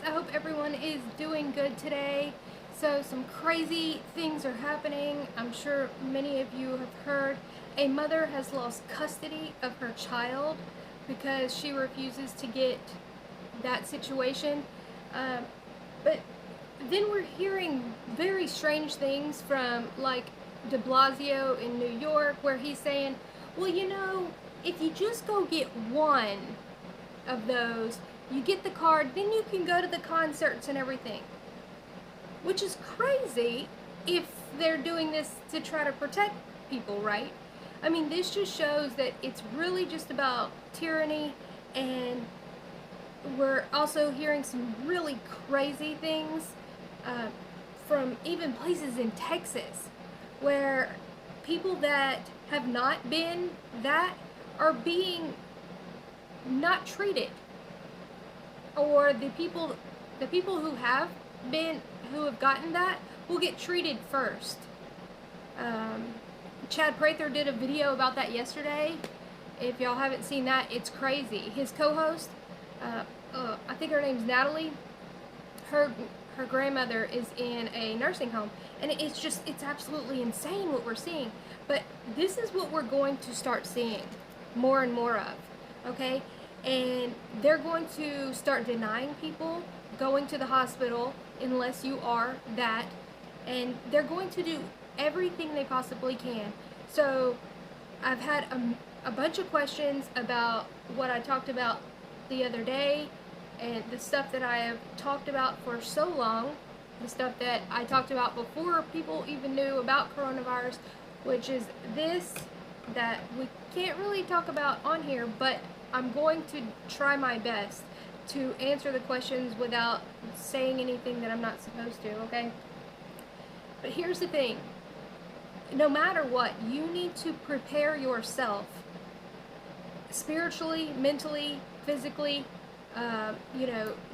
I hope everyone is doing good today. So some crazy things are happening. I'm sure many of you have heard. A mother has lost custody of her child because she refuses to get that situation. But then we're hearing very strange things from like de Blasio in New York, where he's saying, well, if you just go get one of those, you get the card, then you can go to the concerts and everything. Which is crazy if they're doing this to try to protect people, right? I mean, this just shows that it's really just about tyranny, and we're also hearing some really crazy things from even places in Texas where people that have not been that are being not treated, or the people who have gotten that will get treated first. Chad Prather did a video about that yesterday. If y'all haven't seen that, it's crazy. His co-host, I think her name's Natalie, her grandmother is in a nursing home, and it's absolutely insane what we're seeing. But this is what we're going to start seeing more and more of, okay? And they're going to start denying people going to the hospital unless you are that, and they're going to do everything they possibly can. So I've had a bunch of questions about what I talked about the other day, and the stuff that I have talked about for so long, the stuff that I talked about before people even knew about coronavirus, which is this that we can't really talk about on here, but I'm going to try my best to answer the questions without saying anything that I'm not supposed to, okay? But here's the thing. No matter what, you need to prepare yourself spiritually, mentally, physically,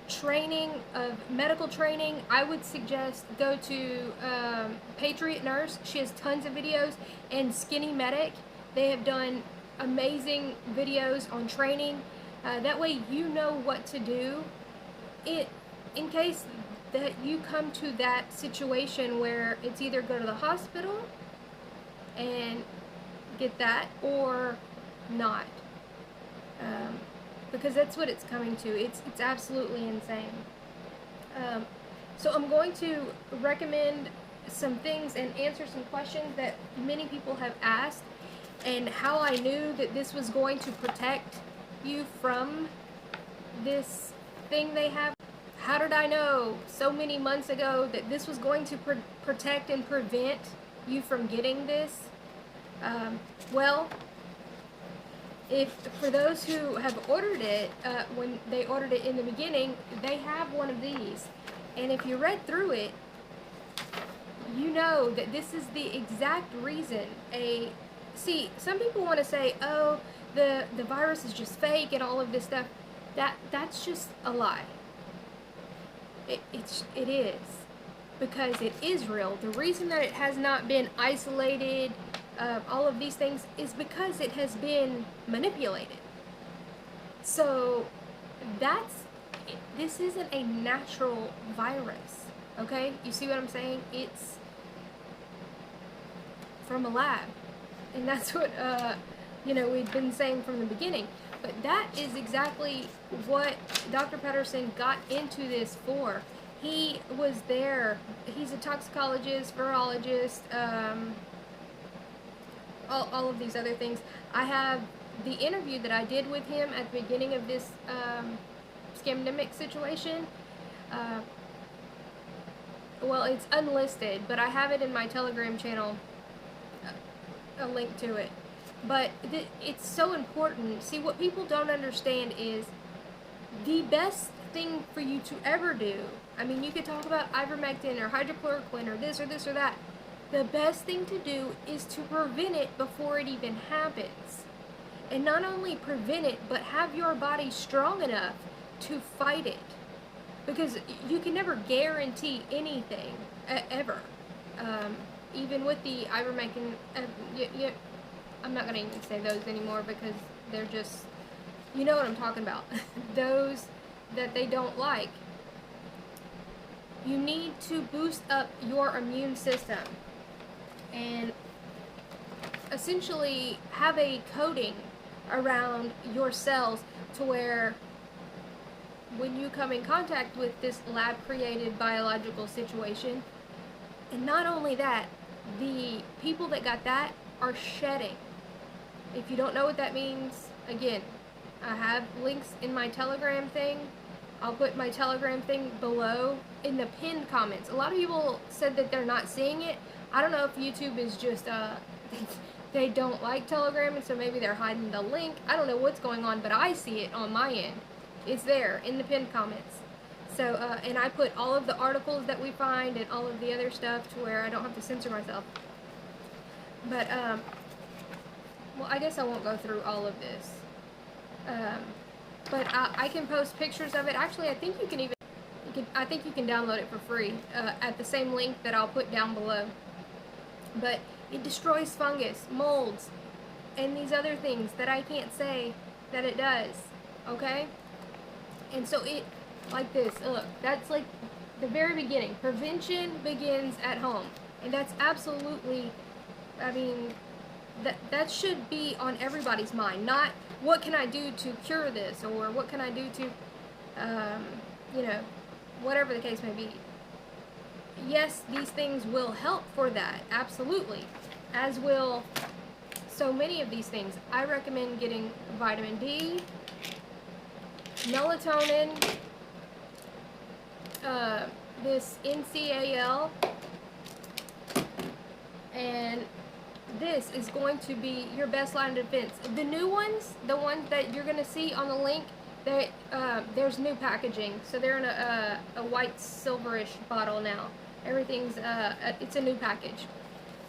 training of medical training. I would suggest go to Patriot Nurse. She has tons of videos, and Skinny Medic. They have done amazing videos on training. That way you know what to do in case that you come to that situation where it's either go to the hospital and get that or not. Because that's what it's coming to. It's absolutely insane. So I'm going to recommend some things and answer some questions that many people have asked, and how I knew that this was going to protect you from this thing they have. How did I know so many months ago that this was going to protect and prevent you from getting this? Well, for those who have ordered it, when they ordered it in the beginning, they have one of these. And if you read through it, you know that this is the exact reason. See, some people want to say, oh, the virus is just fake and all of this stuff. That's just a lie. It is, because it is real. The reason that it has not been isolated, all of these things, is because it has been manipulated. So this isn't a natural virus, okay? You see what I'm saying? It's from a lab, and that's what we've been saying from the beginning. But that is exactly what Dr. Patterson got into this for. He was there. He's a toxicologist, virologist, all of these other things. I have the interview that I did with him at the beginning of this scamdemic situation. Well, it's unlisted, but I have it in my Telegram channel, a link to it. But it's so important. See, what people don't understand is the best thing for you to ever do. I mean, you could talk about ivermectin or hydrochloroquine or this or that. The best thing to do is to prevent it before it even happens. And not only prevent it, but have your body strong enough to fight it. Because you can never guarantee anything, ever. Even with the ivermectin, I'm not going to even say those anymore, because they're just, you know what I'm talking about. Those that they don't like. You need to boost up your immune system and essentially have a coating around your cells to where when you come in contact with this lab created biological situation, and not only that, the people that got that are shedding. If you don't know what that means, again, I have links in my Telegram thing. I'll put my Telegram thing below in the pinned comments. A lot of people said that they're not seeing it. I don't know if YouTube is just they don't like Telegram, and so maybe they're hiding the link. I don't know what's going on, but I see it on my end. It's there in the pinned comments. So, and I put all of the articles that we find and all of the other stuff to where I don't have to censor myself. But, well, I guess I won't go through all of this. But I can post pictures of it. Actually, I think you can I think you can download it for free at the same link that I'll put down below. But it destroys fungus, molds, and these other things that I can't say that it does, okay? And so it, like this, look, that's like the very beginning. Prevention begins at home. And that's absolutely, I mean, that should be on everybody's mind. Not, what can I do to cure this? Or what can I do to, you know, whatever the case may be. Yes, these things will help for that, absolutely. As will so many of these things. I recommend getting vitamin D, melatonin, this NCAL, and this is going to be your best line of defense. The new ones, the ones that you're going to see on the link, there's new packaging, so they're in a white silverish bottle now. Everything's it's a new package.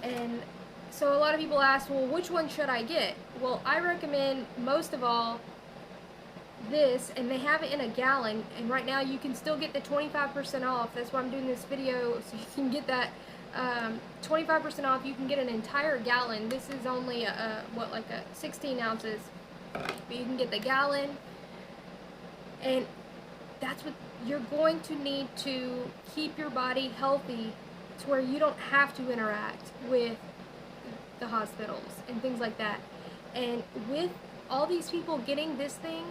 And so a lot of people ask, well, which one should I get? Well, I recommend most of all this, and they have it in a gallon, and right now you can still get the 25% off. That's why I'm doing this video, so you can get that 25% off. You can get an entire gallon. This is only what, like 16 ounces, but you can get the gallon. And that's what you're going to need to keep your body healthy, to where you don't have to interact with the hospitals and things like that. And with all these people getting this thing,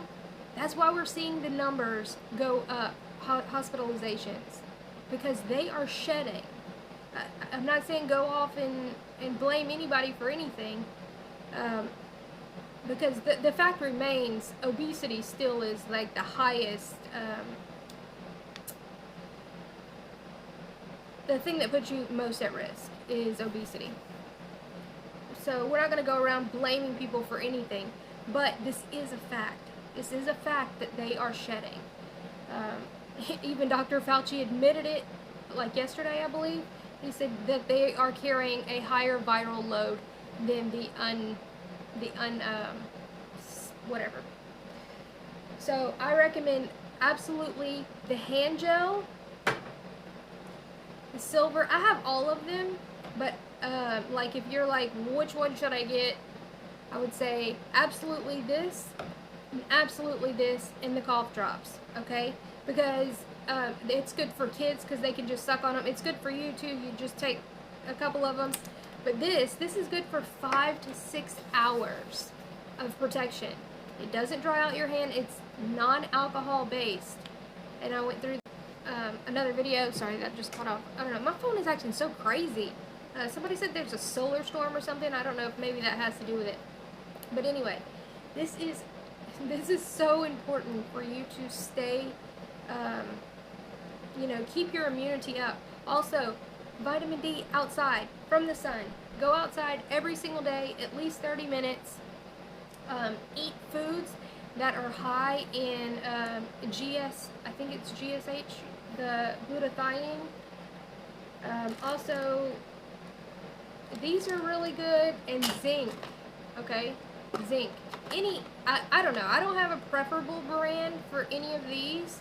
that's why we're seeing the numbers go up, hospitalizations, because they are shedding. I'm not saying go off and blame anybody for anything, because the fact remains, obesity still is like the highest, the thing that puts you most at risk is obesity. So we're not going to go around blaming people for anything, but this is a fact. This is a fact that they are shedding. Even Dr. Fauci admitted it, like yesterday, I believe. He said that they are carrying a higher viral load than whatever. So I recommend absolutely the hand gel, the silver. I have all of them, but like if you're like, which one should I get? I would say absolutely this, and the cough drops, okay? Because it's good for kids because they can just suck on them. It's good for you too. You just take a couple of them. But this is good for 5 to 6 hours of protection. It doesn't dry out your hand. It's non-alcohol based. And I went through another video. Sorry, that just cut off. I don't know. My phone is acting so crazy. Somebody said there's a solar storm or something. I don't know if maybe that has to do with it. But anyway, this is so important for you to stay, you know, keep your immunity up. Also, vitamin D outside, from the sun. Go outside every single day, at least 30 minutes. Eat foods that are high in I think it's GSH, the glutathione. Also, these are really good, and zinc, okay? Zinc. I don't know, I don't have a preferable brand for any of these.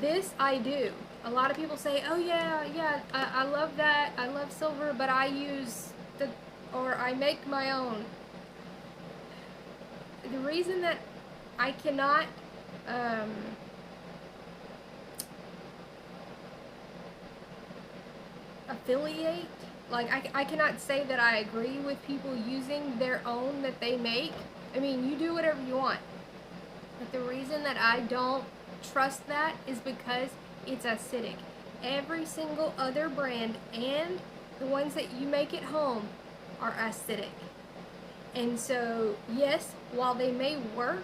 This I do. A lot of people say, oh yeah, I love that, I love silver, but I use I make my own. The reason that I cannot affiliate. Like, I cannot say that I agree with people using their own that they make. I mean, you do whatever you want. But the reason that I don't trust that is because it's acidic. Every single other brand and the ones that you make at home are acidic. And so, yes, while they may work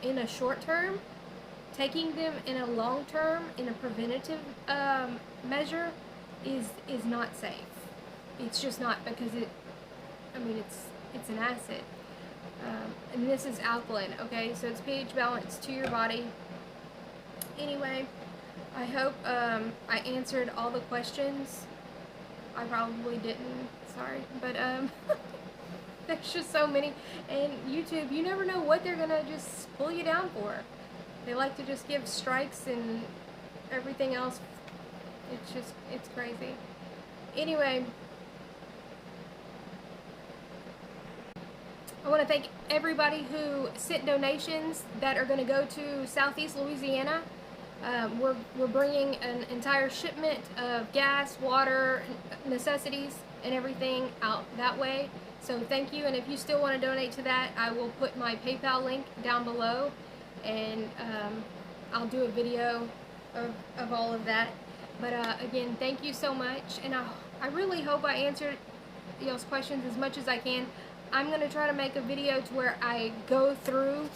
in a short term, taking them in a long term, in a preventative measure, is not safe. It's just not, because it's an acid. And this is alkaline, okay? So it's pH balanced to your body. Anyway, I hope I answered all the questions. I probably didn't, sorry, but there's just so many. And YouTube, you never know what they're gonna just pull you down for. They like to just give strikes and everything else. It's crazy. Anyway, I want to thank everybody who sent donations that are going to go to Southeast Louisiana. We're bringing an entire shipment of gas, water, necessities, and everything out that way. So thank you, and if you still want to donate to that, I will put my PayPal link down below, and I'll do a video of all of that. But again, thank you so much, and I really hope I answered y'all's questions as much as I can. I'm going to try to make a video to where I go through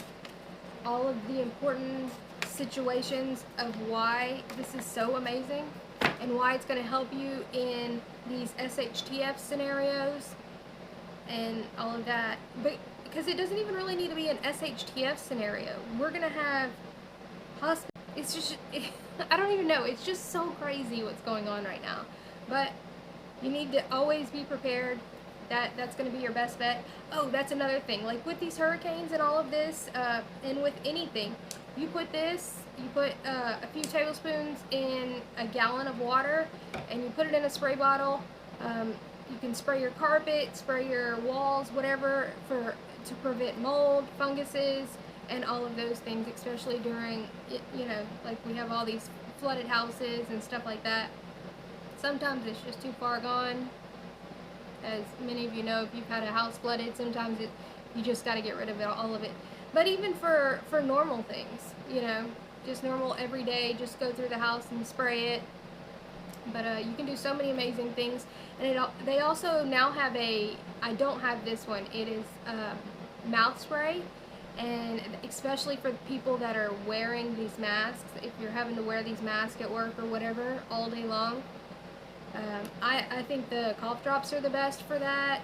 all of the important situations of why this is so amazing and why it's going to help you in these SHTF scenarios and all of that. But because it doesn't even really need to be an SHTF scenario. We're going to have hospital. It's just, I don't even know. It's just so crazy what's going on right now. But you need to always be prepared. That's going to be your best bet. Oh, that's another thing. Like with these hurricanes and all of this, and with anything, you put a few tablespoons in a gallon of water, and you put it in a spray bottle. You can spray your carpet, spray your walls, whatever, to prevent mold, funguses, and all of those things, especially during, like we have all these flooded houses and stuff like that. Sometimes it's just too far gone. As many of you know, if you've had a house flooded, sometimes you just got to get rid of it, all of it. But even for normal things, just normal everyday, just go through the house and spray it. But you can do so many amazing things. And they also now have I don't have this one, it is mouth spray. And especially for people that are wearing these masks, if you're having to wear these masks at work or whatever all day long, I think the cough drops are the best for that.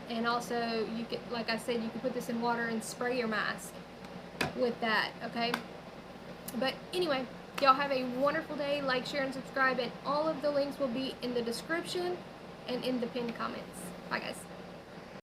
And also, you can, like I said, you can put this in water and spray your mask with that, okay? But anyway, y'all have a wonderful day. Like, share, and subscribe, and all of the links will be in the description and in the pinned comments. Bye, guys.